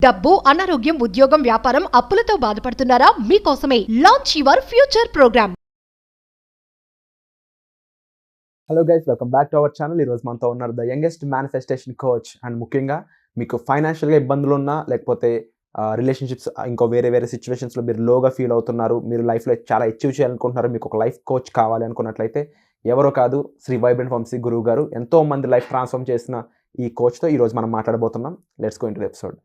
డబ్బు, అనారోగ్యం, ఉద్యోగం, వ్యాపారం, అప్పులతో బాధపడుతున్నారా? మీకోసమే launch your future programme. Hello guys, welcome back to our channel. ఈరోజు మనతో ఉన్నారు the youngest manifestation coach. And ముఖ్యంగా మీకు ఫైనాన్షియల్గా ఇబ్బందులు ఉన్నా, లేకపోతే రిలేషన్షిప్స్ ఇంకో వేరే సిచ్యువేషన్స్లో మీరు లోగా ఫీల్ అవుతున్నారు, మీరు లైఫ్లో చాలా అచీవ్ చేయాలనుకుంటున్నారు, మీకు ఒక లైఫ్ కోచ్ కావాలి అనుకున్నట్లయితే ఎవరో కాదు, శ్రీ వైబ్రెంట్ వంశీ గురువు గారు. ఎంతో మంది లైఫ్ ట్రాన్స్ఫార్మ్ చేసిన ఈ కోచ్తో ఈరోజు మనం మాట్లాడబోతున్నాం. Let's go into the episode.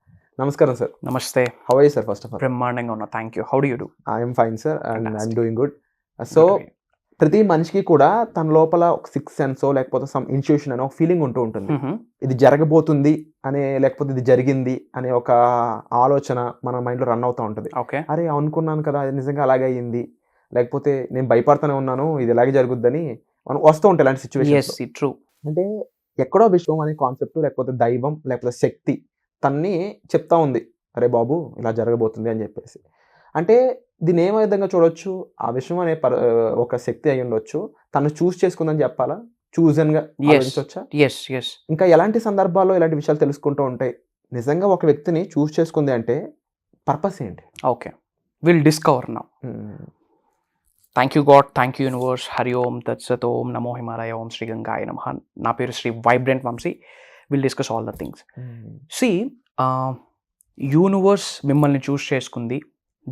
నమస్కారం సార్. నమస్తే. How are you sir? First of all బ్రహ్మాండంగా ఉన్నా, thank you. How do you do? I'm fine sir, and I'm doing good. So ప్రతి మనిషికి కూడా తన లోపల ఒక సిక్స్ సెన్సో లేకపోతే సమ్ ఇన్స్టిట్యూషన్ అనే ఒక ఫీలింగ్ ఉంటుంది. ఇది జరగబోతుంది అనే, లేకపోతే ఇది జరిగింది అనే ఒక ఆలోచన మన మైండ్లో రన్ అవుతూ ఉంటుంది. ఓకే, అరే అనుకున్నాను కదా, అది నిజంగా అలాగే అయ్యింది, లేకపోతే నేను భయపడుతూనే ఉన్నాను, ఇది ఇలాగే జరుగుద్దని మనం వస్తూ ఉంటాయి ఇలాంటి సిచ్యువేషన్స్. ట్రూ. అంటే ఎక్కడో విశ్వం అనే కాన్సెప్ట్, లేకపోతే దైవం, లేకపోతే శక్తి తన్ని చెప్తా ఉంది, అరే బాబు ఇలా జరగబోతుంది అని చెప్పేసి. అంటే దీన్ని ఏ విధంగా చూడొచ్చు? ఆ విషయం అనే ఒక శక్తి అయి ఉండొచ్చు, తను చూస్ చేసుకుందని చెప్పాలా, చూజన్గా ఆలోచించవచ్చా? ఇంకా ఎలాంటి సందర్భాల్లో ఇలాంటి విషయాలు తెలుసుకుంటూ ఉంటాయి? నిజంగా ఒక వ్యక్తిని చూస్ చేసుకుంది అంటే పర్పస్ ఏంటి? Okay, will discover now. Thank you God, thank you universe. Hari Om తత్సత్, ఓం నమో హిమాలయ, ఓం శ్రీ గంగాయ నమః. నా పేరు Shri vibrant Vamshi. Will discuss all the things. See, universe మిమ్మల్ని చూస్ చేసుకుంది,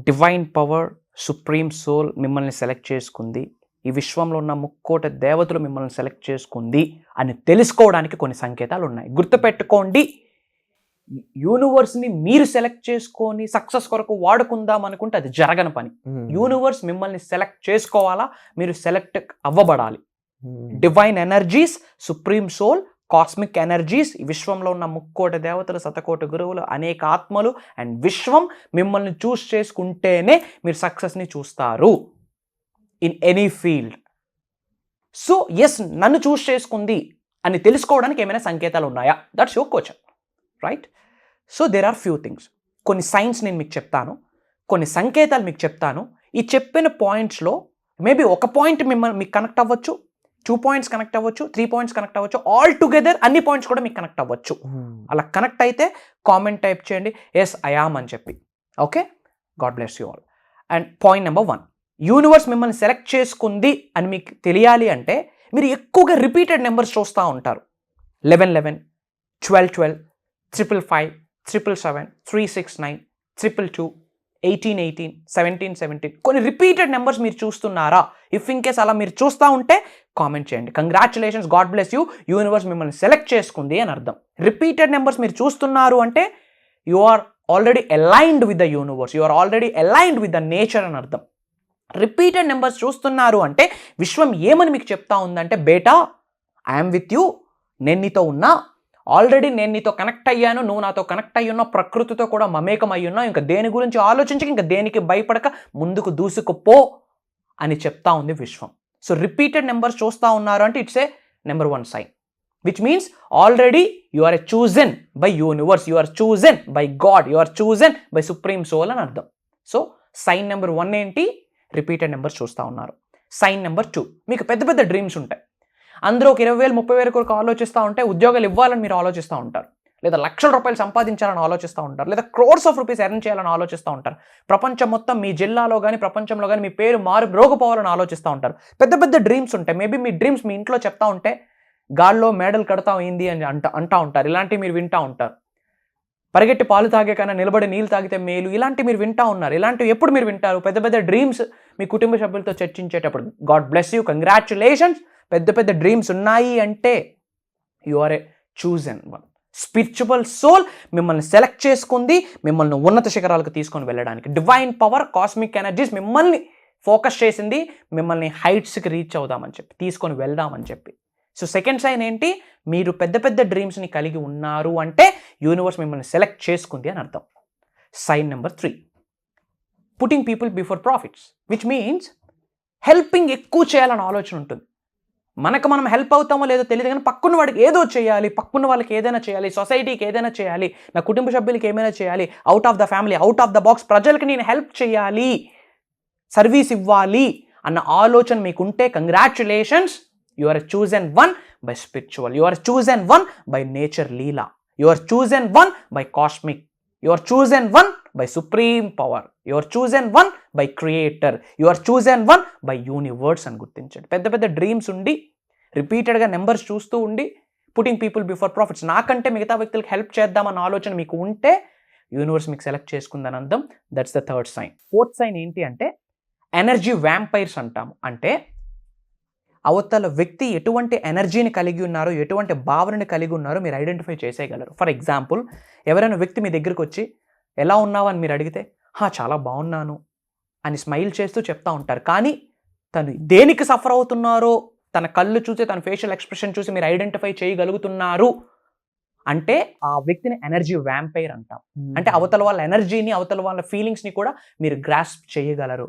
డివైన్ పవర్, సుప్రీం సోల్ మిమ్మల్ని సెలెక్ట్ చేసుకుంది, ఈ విశ్వంలో ఉన్న ముక్కోటి దేవతలు మిమ్మల్ని సెలెక్ట్ చేసుకుంది అని తెలుసుకోవడానికి కొన్ని సంకేతాలు ఉన్నాయి. గుర్తుపెట్టుకోండి, యూనివర్స్ని మీరు సెలెక్ట్ చేసుకొని సక్సెస్ కొరకు వాడుకుందాం అనుకుంటే అది జరగని పని. యూనివర్స్ మిమ్మల్ని సెలెక్ట్ చేసుకోవాలా, మీరు సెలెక్ట్ అవ్వబడాలి. Divine energies, supreme soul, cosmic energies, ఈ విశ్వంలో ఉన్న ముక్కోటి దేవతలు, శతకోటి గురువులు, అనేక ఆత్మలు అండ్ విశ్వం మిమ్మల్ని చూస్ చేసుకుంటేనే మీరు సక్సెస్ని చూస్తారు in any field. So yes, నన్ను చూస్ చేసుకుంది అని తెలుసుకోవడానికి ఏమైనా సంకేతాలు ఉన్నాయా? That's your question, right? So there are few things. కొన్ని సైన్స్ నేను మీకు చెప్తాను, కొన్ని సంకేతాలు మీకు చెప్తాను. ఈ చెప్పిన పాయింట్స్లో మేబీ ఒక పాయింట్ మీకు కనెక్ట్ అవ్వచ్చు, 2 పాయింట్స్ కనెక్ట్ అవ్వచ్చు, 3 పాయింట్స్ కనెక్ట్ అవ్వచ్చు, ఆల్ టుగెదర్ అన్ని పాయింట్స్ కూడా మీకు కనెక్ట్ అవ్వచ్చు. అలా కనెక్ట్ అయితే కామెంట్ టైప్ చేయండి, ఎస్ ఐ యామ్ అని చెప్పి. Okay, God bless you all. And point number 1, universe మిమ్మల్ని సెలెక్ట్ చేసుకుంది అని మీకు తెలియాలి అంటే మీరు ఎక్కువగా రిపీటెడ్ నెంబర్స్ చూస్తూ ఉంటారు. 1111, 1212, 555, 777, 369, 222, 1818, 1717, కొన్ని రిపీటెడ్ నెంబర్స్ మీరు చూస్తున్నారా? ఇఫ్ ఇన్ కేస్ అలా మీరు చూస్తూ ఉంటే కామెంట్ చేయండి. Congratulations, God bless you, universe మిమ్మల్ని సెలెక్ట్ చేసుకుంది అని అర్థం. రిపీటెడ్ నెంబర్స్ మీరు చూస్తున్నారు అంటే you are already aligned with the universe, you are already aligned with the nature అని అర్థం. రిపీటెడ్ నెంబర్స్ చూస్తున్నారు అంటే విశ్వం ఏమని మీకు చెప్తా ఉందంటే, బేటా ఐఎమ్ విత్ యూ, నేను నీతో ఉన్నా, ఆల్రెడీ నేను నీతో కనెక్ట్ అయ్యాను, నువ్వు నాతో కనెక్ట్ అయ్యి ఉన్నావు, ప్రకృతితో కూడా మమేకం అయ్యి ఉన్నావు, ఇంకా దేని గురించి ఆలోచించక, ఇంకా దేనికి భయపడక ముందుకు దూసుకుపో అని చెప్తా ఉంది విశ్వం. సో రిపీటెడ్ నెంబర్స్ చూస్తూ ఉన్నారు అంటే it's a number 1 sign, which means already you are a chosen by universe, you are chosen by God, you are chosen by supreme soul అని అర్థం. సో సైన్ నెంబర్ 1 ఏంటి? రిపీటెడ్ నెంబర్స్ చూస్తూ ఉన్నారు. Sign number 2, మీకు పెద్ద పెద్ద dreams ఉంటాయి. అందరూ ఒక 20,000 30,000 కొరకు ఆలోచిస్తూ ఉంటే, ఉద్యోగాలు ఇవ్వాలని మీరు ఆలోచిస్తూ ఉంటారు, లేదా లక్షల రూపాయలు సంపాదించాలని ఆలోచిస్తూ ఉంటారు, లేదా క్రోర్స్ ఆఫ్ రూపీస్ ఎర్న్ చేయాలని ఆలోచిస్తూ ఉంటారు. ప్రపంచం మొత్తం మీ జిల్లాలో కానీ ప్రపంచంలో కానీ మీ పేరు రోగపోవాలని ఆలోచిస్తూ ఉంటారు. పెద్ద పెద్ద డ్రీమ్స్ ఉంటాయి. మేబీ మీ డ్రీమ్స్ మీ ఇంట్లో చెప్తా ఉంటే గాల్లో మేడలు కడతా అయింది అని అంటూ ఉంటారు. ఇలాంటివి మీరు వింటూ ఉంటారు. పరిగెట్టి పాలు తాగే కన్నా నిలబడి నీళ్ళు తాగితే మేలు, ఇలాంటివి మీరు వింటూ ఉన్నారు. ఇలాంటివి ఎప్పుడు మీరు వింటారు? పెద్ద పెద్ద డ్రీమ్స్ మీ కుటుంబ సభ్యులతో చర్చించేటప్పుడు. గాడ్ బ్లెస్ యూ, కంగ్రాచులేషన్స్, పెద్ద పెద్ద డ్రీమ్స్ ఉన్నాయి అంటే you are a chosen one. Spiritual soul మిమ్మల్ని సెలెక్ట్ చేసుకుంది, మిమ్మల్ని ఉన్నత శిఖరాలకు తీసుకొని వెళ్ళడానికి. డివైన్ పవర్, కాస్మిక్ ఎనర్జీస్ మిమ్మల్ని ఫోకస్ చేసింది, మిమ్మల్ని హైట్స్కి రీచ్ అవుదామని చెప్పి, తీసుకొని వెళ్దామని చెప్పి. సో సెకండ్ సైన్ ఏంటి? మీరు పెద్ద పెద్ద డ్రీమ్స్ని కలిగి ఉన్నారు అంటే యూనివర్స్ మిమ్మల్ని సెలెక్ట్ చేసుకుంది అని అర్థం. Sign number 3, putting people before profits, which means helping ఎక్కువ చేయాలని ఆలోచన ఉంటుంది. మనం హెల్ప్ అవుతామో లేదో తెలియదు కానీ పక్కన వాడికి ఏదో చేయాలి, పక్కన వాళ్ళకి ఏదైనా చేయాలి, సొసైటీకి ఏదైనా చేయాలి, నా కుటుంబ సభ్యులకి ఏమైనా చేయాలి, out of the family, out of the box, ప్రజలకి నేను హెల్ప్ చేయాలి, సర్వీస్ ఇవ్వాలి అన్న ఆలోచన మీకుంటే congratulations, you are chosen one by spiritual, you are chosen one by nature లీలా, you are chosen one by cosmic you are chosen one by supreme power, you are chosen one by creator, you are chosen one by universe అని గుర్తించండి. పెద్ద పెద్ద dreams ఉండి రిపీటెడ్గా numbers చూస్తూ ఉండి putting people before profits, నాకంటే మిగతా వ్యక్తులకు హెల్ప్ చేద్దామన్న ఆలోచన మీకు ఉంటే యూనివర్స్ మీకు సెలెక్ట్ చేసుకుందని అర్థం. That's the third sign. Fourth sign ఏంటి అంటే ఎనర్జీ వ్యాంపైర్స్ అంటాము. అంటే అవతల వ్యక్తి ఎటువంటి ఎనర్జీని కలిగి ఉన్నారో, ఎటువంటి భావనని కలిగి ఉన్నారో మీరు ఐడెంటిఫై చేసేయగలరు. ఫర్ ఎగ్జాంపుల్, ఎవరైనా వ్యక్తి మీ దగ్గరికి వచ్చి ఎలా ఉన్నావు అని మీరు అడిగితే చాలా బాగున్నాను అని స్మైల్ చేస్తూ చెప్తా ఉంటారు. కానీ తను దేనికి సఫర్ అవుతున్నారో తన కళ్ళు చూసి, తన ఫేషియల్ ఎక్స్ప్రెషన్ చూసి మీరు ఐడెంటిఫై చేయగలుగుతున్నారు అంటే ఆ వ్యక్తిని ఎనర్జీ వ్యాంపైర్ అంటాం. అంటే అవతల వాళ్ళ ఎనర్జీని, అవతల వాళ్ళ ఫీలింగ్స్ని కూడా మీరు గ్రాస్ప్ చేయగలరు.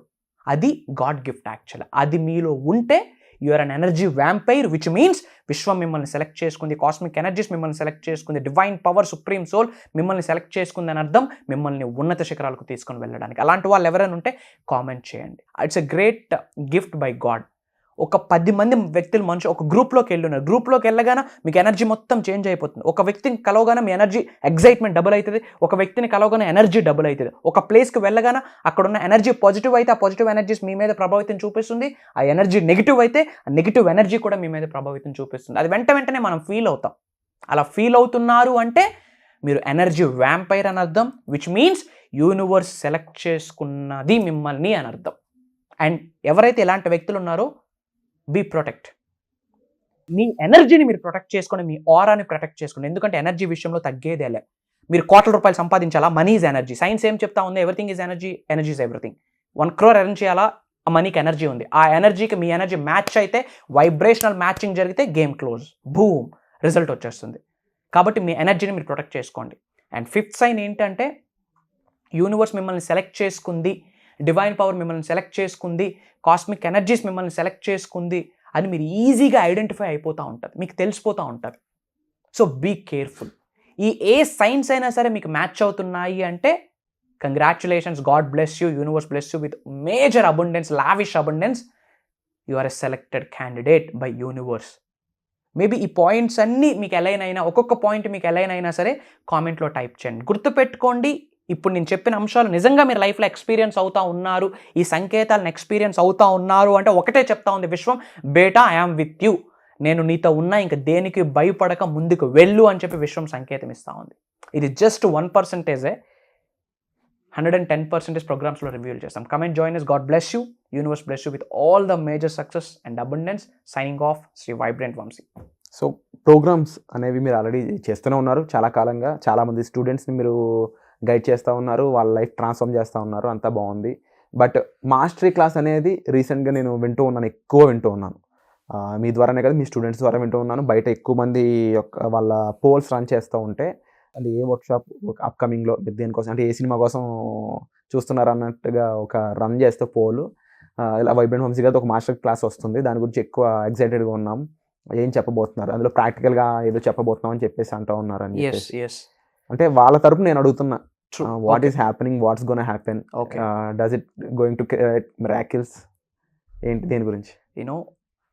అది గాడ్ గిఫ్ట్ యాక్చువల్. అది మీలో ఉంటే you are an energy vampire, which means విశ్వం మిమ్మల్ని సెలెక్ట్ చేసుకుంది, కాస్మిక్ ఎనర్జీస్ మిమ్మల్ని సెలెక్ట్ చేసుకుంది, డివైన్ పవర్, సుప్రీం సోల్ మిమ్మల్ని సెలెక్ట్ చేసుకుంది అని అర్థం, మిమ్మల్ని ఉన్నత శిఖరాలకు తీసుకొని వెళ్ళడానికి. అలాంటి వాళ్ళు ఎవరైనా ఉంటే కామెంట్ చేయండి. It's a great gift by God. ఒక 10 మంది వ్యక్తులు మనుషులు ఒక గ్రూప్లోకి వెళ్ళున్నారు. గ్రూప్లోకి వెళ్ళగానే మీకు ఎనర్జీ మొత్తం చేంజ్ అయిపోతుంది. ఒక వ్యక్తిని కలవగానే మీ ఎనర్జీ ఎగ్జైట్మెంట్ డబుల్ అవుతుంది, ఒక వ్యక్తిని కలవగానే ఎనర్జీ డబుల్ అవుతుంది. ఒక ప్లేస్కి వెళ్ళగానే అక్కడ ఉన్న ఎనర్జీ పాజిటివ్ అయితే ఆ పాజిటివ్ ఎనర్జీస్ మీ మీద ప్రభావితం చూపిస్తుంది, ఆ ఎనర్జీ నెగిటివ్ అయితే ఆ నెగిటివ్ ఎనర్జీ కూడా మీ మీద ప్రభావితం చూపిస్తుంది. అది వెంటనే మనం ఫీల్ అవుతాం. అలా ఫీల్ అవుతున్నారు అంటే మీరు ఎనర్జీ వ్యాంపైర్ అని అర్థం, విచ్ మీన్స్ యూనివర్స్ సెలెక్ట్ చేసుకున్నది మిమ్మల్ని అని అర్థం. అండ్ ఎవరైతే ఇలాంటి వ్యక్తులు ఉన్నారో బీ ప్రొటెక్ట్. మీ ఎనర్జీని మీరు ప్రొటెక్ట్ చేసుకొని, మీ ఆరాని ప్రొటెక్ట్ చేసుకోండి. ఎందుకంటే ఎనర్జీ విషయంలో తగ్గేదేలే. మీరు కోట్ల రూపాయలు సంపాదించాలా, మనీ ఈజ్ ఎనర్జీ. సైన్స్ ఏం చెప్తా ఉంది? Everything is energy, energy is everything. 1 crore earn చేయాలా, ఆ మనీకి ఎనర్జీ ఉంది. ఆ ఎనర్జీకి మీ ఎనర్జీ మ్యాచ్ అయితే, వైబ్రేషనల్ మ్యాచింగ్ జరిగితే గేమ్ క్లోజ్, బూమ్, రిజల్ట్ వచ్చేస్తుంది. కాబట్టి మీ ఎనర్జీని మీరు ప్రొటెక్ట్ చేసుకోండి. అండ్ 5th సైన్ ఏంటంటే యూనివర్స్ మిమ్మల్ని సెలెక్ట్ చేసుకుంది, డివైన్ పవర్ మిమ్మల్ని సెలెక్ట్ చేసుకుంది, కాస్మిక్ ఎనర్జీస్ మిమ్మల్ని సెలెక్ట్ చేసుకుంది అని మీరు ఈజీగా ఐడెంటిఫై అయిపోతూ ఉంటుంది, మీకు తెలిసిపోతూ ఉంటుంది. So be careful. ఈ ఏ సైన్స్ అయినా సరే మీకు మ్యాచ్ అవుతున్నాయి అంటే congratulations, God bless you, universe bless you with major abundance, lavish abundance. You are a selected candidate by universe. Maybe ఈ పాయింట్స్ అన్నీ మీకు అలైన్ అయినా, ఒక్కొక్క పాయింట్ మీకు అలైన్ అయినా సరే కామెంట్లో టైప్ చేయండి. గుర్తుపెట్టుకోండి, ఇప్పుడు నేను చెప్పిన అంశాలు నిజంగా మీరు లైఫ్లో ఎక్స్పీరియన్స్ అవుతూ ఉన్నారు, ఈ సంకేతాలను ఎక్స్పీరియన్స్ అవుతూ ఉన్నారు అంటే ఒకటే చెప్తా ఉంది విశ్వం, బేటా ఐ యామ్ విత్ యూ, నేను నీతో ఉన్నా, ఇంకా దేనికి భయపడక ముందుకు వెళ్ళు అని చెప్పి విశ్వం సంకేతం ఇస్తూ ఉంది. ఇది జస్ట్ 1%, 110% ప్రోగ్రామ్స్లో రివ్యూలు చేస్తాం. Comment join us. God bless you, universe bless you with all the major success and abundance. Signing off, Shri vibrant Vamshi. So programmes అనేవి మీరు ఆల్రెడీ చేస్తూనే ఉన్నారు చాలా కాలంగా. చాలామంది స్టూడెంట్స్ని మీరు గైడ్ చేస్తూ ఉన్నారు, వాళ్ళ లైఫ్ ట్రాన్స్ఫార్మ్ చేస్తూ ఉన్నారు, అంతా బాగుంది. బట్ మాస్టరీ క్లాస్ అనేది రీసెంట్గా నేను ఎక్కువ వింటూ ఉన్నాను. మీ ద్వారానే కదా, మీ స్టూడెంట్స్ ద్వారా వింటూ ఉన్నాను. బయట ఎక్కువ మంది వాళ్ళ పోల్స్ రన్ చేస్తూ ఉంటే, అది ఏ వర్క్షాప్ అప్కమింగ్లో దేనికోసం అంటే ఏ సినిమా కోసం చూస్తున్నారు అన్నట్టుగా ఒక రన్ చేస్తే పోలు ఇలా వైబ్రెంట్ వంశీ గారితో ఒక మాస్టర్ క్లాస్ వస్తుంది. దాని గురించి ఎక్కువ ఎక్సైటెడ్గా ఉన్నాం. ఏం చెప్పబోతున్నారు అందులో, ప్రాక్టికల్గా ఏదో చెప్పబోతున్నాం అని చెప్పేసి అంటూ ఉన్నారు అని. అంటే వాళ్ళ తరపున నేను అడుగుతున్నా, what is happening, what's gonna happen, does it going to create miracles, ఏంటి దేని గురించి?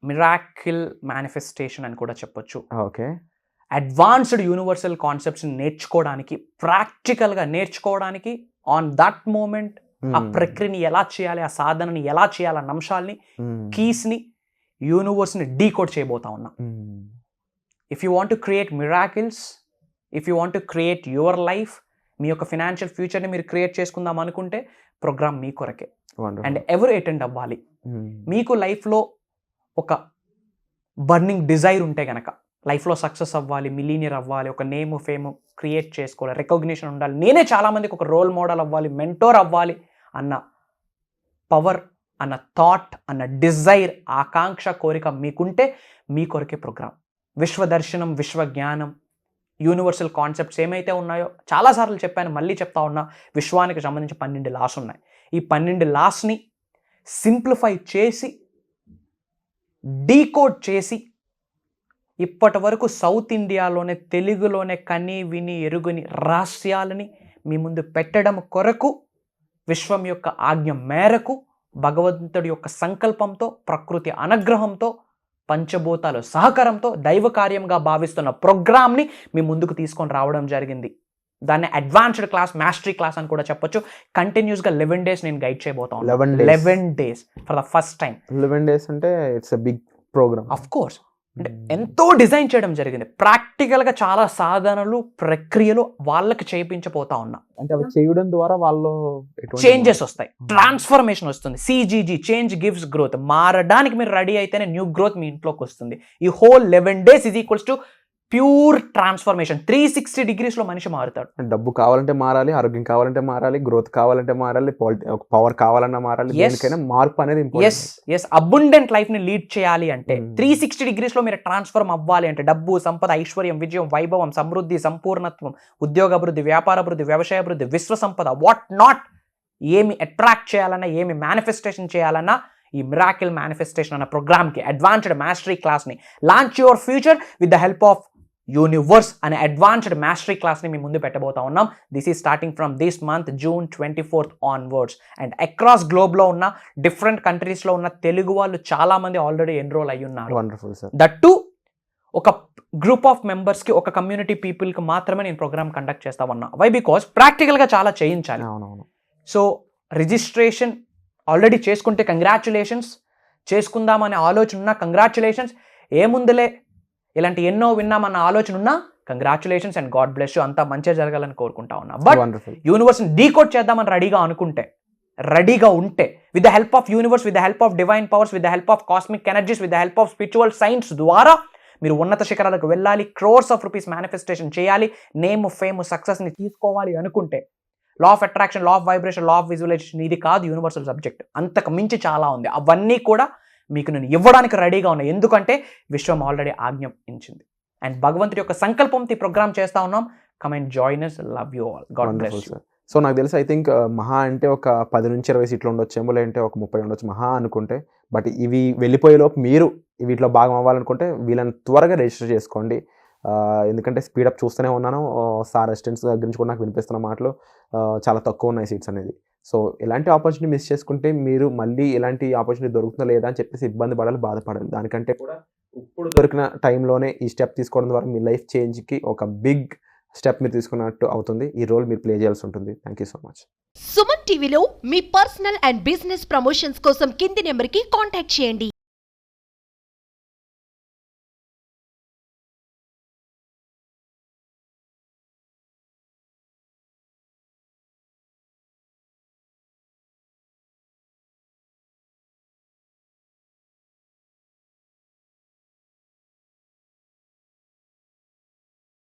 మిరాకిల్ మేనిఫెస్టేషన్ అని కూడా చెప్పొచ్చు. ఓకే, అడ్వాన్స్డ్ యూనివర్సల్ కాన్సెప్ట్స్ నేర్చుకోవడానికి, ప్రాక్టికల్గా నేర్చుకోవడానికి, ఆన్ దట్ మూమెంట్ ఆ ప్రక్రియని ఎలా చేయాలి, ఆ సాధనని ఎలా చేయాలి అన్న అంశాలని, కీస్ని, యూనివర్స్ని డీకోడ్ చేయబోతా ఉన్నా. If you want to create miracles, if you want to create your life, మీ యొక్క ఫినాన్షియల్ ఫ్యూచర్ని మీరు క్రియేట్ చేసుకుందాం అనుకుంటే ప్రోగ్రామ్ మీ కొరకే. అండ్ ఎవరు అటెండ్ అవ్వాలి? మీకు లైఫ్లో ఒక బర్నింగ్ డిజైర్ ఉంటే కనుక, లైఫ్లో సక్సెస్ అవ్వాలి, మిలీనియర్ అవ్వాలి, ఒక నేమ్ ఫేమ్ క్రియేట్ చేసుకోవాలి, రికగ్నిషన్ ఉండాలి, నేనే చాలామందికి ఒక రోల్ మోడల్ అవ్వాలి, మెంటోర్ అవ్వాలి అన్న పవర్, అన్న థాట్, అన్న డిజైర్, ఆకాంక్ష, కోరిక మీకుంటే మీ కొరకే ప్రోగ్రామ్. విశ్వదర్శనం, విశ్వజ్ఞానం, యూనివర్సల్ కాన్సెప్ట్స్ ఏమైతే ఉన్నాయో చాలాసార్లు చెప్పాను, మళ్ళీ చెప్తా ఉన్నా. విశ్వానికి సంబంధించి 12 లాస్ ఉన్నాయి. ఈ 12 లాస్ని సింప్లిఫై చేసి, డీకోడ్ చేసి, ఇప్పటి వరకు సౌత్ ఇండియాలోనే, తెలుగులోనే కని విని ఎరుగుని రహస్యాలని మీ ముందు పెట్టడం కొరకు, విశ్వం యొక్క ఆజ్ఞ మేరకు, భగవంతుడి యొక్క సంకల్పంతో, ప్రకృతి అనుగ్రహంతో, పంచభూతాల సహకారంతో, దైవ కార్యంగా భావిస్తున్న ప్రోగ్రామ్ని మీ ముందుకు తీసుకొని రావడం జరిగింది. దాన్ని అడ్వాన్స్డ్ క్లాస్, మాస్టరీ క్లాస్ అని కూడా చెప్పొచ్చు. కంటిన్యూస్గా 11 days నేను గైడ్ చేయబోతాను. 11 days for the first time. 11 days అంటే it's a big program. Of course, అంటే ఎంతో డిజైన్ చేయడం జరిగింది. ప్రాక్టికల్గా చాలా సాధనలు, ప్రక్రియలు వాళ్ళకి చేయించబోతా ఉన్నా. అంటే అవి చేయడం ద్వారా వాళ్ళు చేంజెస్ వస్తాయి, ట్రాన్స్ఫర్మేషన్ వస్తుంది. CGG, change gives growth. మారడానికి మీరు రెడీ అయితేనే న్యూ గ్రోత్ మీ ఇంట్లోకి వస్తుంది. ఈ whole 11 days is equals to pure transformation. 360 degrees లో మనిషి మారుతాడు. డబ్బు కావాలంటే మారాలి, ఆరోగ్యం కావాలంటే మారాలి, గ్రోత్ కావాలంటే మారాలి, పవర్ కావాలన్నా మారాలి. దేనికైనా మార్పు అనేది ఎస్ అబుండెంట్ లైఫ్ ని లీడ్ చేయాలి అంటే 360 degrees లో మీరు ట్రాన్స్ఫర్మ్ అవ్వాలి అంటే డబ్బు, సంపద, ఐశ్వర్యం, విజయం, వైభవం, సమృద్ధి, సంపూర్ణత్వం, ఉద్యోగ అభివృద్ధి, వ్యాపార అభివృద్ధి, వ్యవసాయ అభివృద్ధి, విశ్వ సంపద, వాట్ నాట్, ఏమి అట్రాక్ట్ చేయాలన్నా, ఏమి మేనిఫెస్టేషన్ చేయాలన్నా ఈ మిరాకిల్ మేనిఫెస్టేషన్ అన్న ప్రోగ్రామ్కి, అడ్వాన్స్డ్ మాస్టరీ క్లాస్ని, launch your future with the help of universe అనే అడ్వాన్స్డ్ మాస్టరీ క్లాస్ని మీ ముందు పెట్టబోతా ఉన్నాం. This is starting from this month June 24th onwards. And across గ్లోబ్లో ఉన్న డిఫరెంట్ కంట్రీస్లో ఉన్న తెలుగు వాళ్ళు చాలా మంది ఆల్రెడీ ఎన్రోల్ అయ్యి ఉన్నారు. Wonderful sir. దట్ టు ఒక గ్రూప్ ఆఫ్ మెంబర్స్కి, ఒక కమ్యూనిటీ పీపుల్కి మాత్రమే నేను ప్రోగ్రామ్ కండక్ట్ చేస్తా ఉన్నా. వై? బికాస్ ప్రాక్టికల్గా చాలా చేయించాలి. సో రిజిస్ట్రేషన్ ఆల్రెడీ చేసుకుంటే కంగ్రాచులేషన్స్, చేసుకుందామనే ఆలోచన ఉన్నా కంగ్రాచులేషన్స్, ఏముందులే ఇలాంటి ఎన్నో విన్నామన్న ఆలోచన ఉన్నా congratulations and God bless you, అంతా మంచిగా జరగాలని కోరుకుంటా ఉన్నా. బట్ యూనివర్స్ని డీకోడ్ చేద్దామని రెడీగా ఉంటే with the help of universe, with the help of divine powers, with the help of cosmic energies, with the help of spiritual science ద్వారా మీరు ఉన్నత శిఖరాలకు వెళ్ళాలి, crores of rupees మేనిఫెస్టేషన్ చేయాలి, నేమ్, ఫేమ్, సక్సెస్ని తీసుకోవాలి అనుకుంటే law of attraction, law of vibration, law of visualisation ఇది కాదు యూనివర్సల్ సబ్జెక్ట్. అంతకు మించి చాలా ఉంది. అవన్నీ కూడా మీకు నేను ఇవ్వడానికి రెడీగా ఉన్నాయి. ఎందుకంటే విశ్వం ఆల్రెడీ ఆజ్ఞాపించింది అండ్ భగవంతుడి యొక్క సంకల్పంతో ఈ ప్రోగ్రామ్ చేస్తా ఉన్నాం. Come and join us. Love you all. God bless you. So నాకు తెలిసి ఐ థింక్ మహా అంటే ఒక 10 నుంచి 20 సీట్లు ఉండొచ్చేమో, లేదంటే ఒక 30 ఉండొచ్చు మహా అనుకుంటే. బట్ ఇవి వెళ్ళిపోయేలోపు మీరు వీటిలో భాగం అవ్వాలనుకుంటే వీళ్ళని త్వరగా రిజిస్టర్ చేసుకోండి. ఎందుకంటే స్పీడప్ చూస్తూనే ఉన్నాను. సార్ అసిస్టెంట్స్ దగ్గర నుంచి కూడా నాకు వినిపిస్తున్న మాటలు చాలా తక్కువ ఉన్నాయి సీట్స్ అనేది. సో ఎలాంటి ఆపర్చునిటీ మిస్ చేసుకుంటే మీరు మళ్ళీ ఎలాంటి ఆపర్చునిటీ దొరుకుతుందా లేదా అని చెప్పేసి ఇబ్బంది పడాలి, బాధపడాలి. దానికంటే కూడా ఇప్పుడు దొరికిన టైంలోనే ఈ స్టెప్ తీసుకోవడం ద్వారా మీ లైఫ్ చేంజ్కి ఒక బిగ్ స్టెప్ మీరు తీసుకున్నట్టు అవుతుంది. ఈ రోల్ మీరు ప్లే చేయాల్సి ఉంటుంది. Thank you so much. Suman టీవీలో మీ పర్సనల్ అండ్ బిజినెస్ ప్రమోషన్స్ కోసం కింది నెంబర్కి కాంటాక్ట్ చేయండి.